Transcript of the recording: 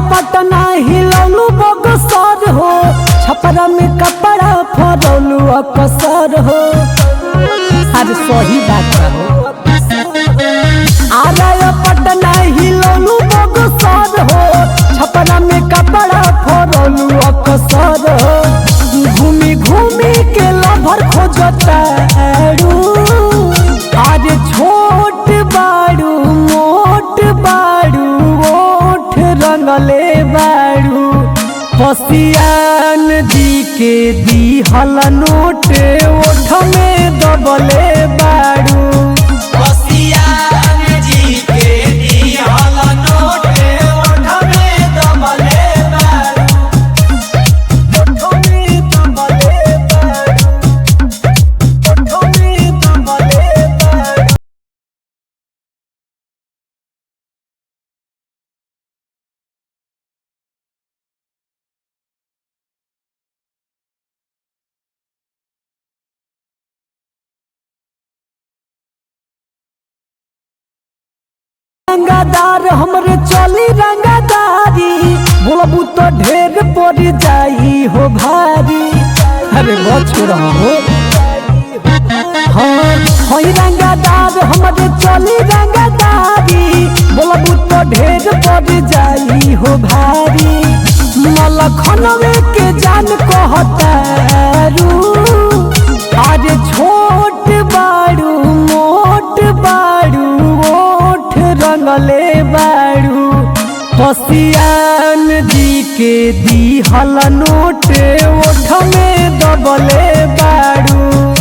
पटना हिलौलू बगसर हो, छपरा में कपड़ा फरौलू अकसर हो। अरे सही बात हो। आरा पटना हिलौलू बगसर हो, छपरा में कपड़ा फरौलू अकसर हो। घूमी घूमी के लभर खोजता अरे छोट बाड़ू मोट बाड़ू ओठ रंगले बाड़ू। पसियान दी के दी हल नोट ओठ में दबले बाड़ू। पसियान जी के दी हल नोट ओठ में दबले बाड़ू। ओठ में दबले बाड़ू, ओठ में दबले बाड़ू। रंगादार हमरे चली रंगादारी, बोलबू तो ढेर पड़ जाई हो भारी। अरे बहुत छोड़ा हो। हाँ हई रंगादार हमरे चली रंगादारी, बोलबू तो ढेर पड़ जाई हो भारी। मलखनवे के जान कहतारू, अरे छोट बाड़ू मोट बाड़ू ओठ रंगले बाड़ू। पसियान जी के दी हल नोट ओठ में दबले बाड़ू।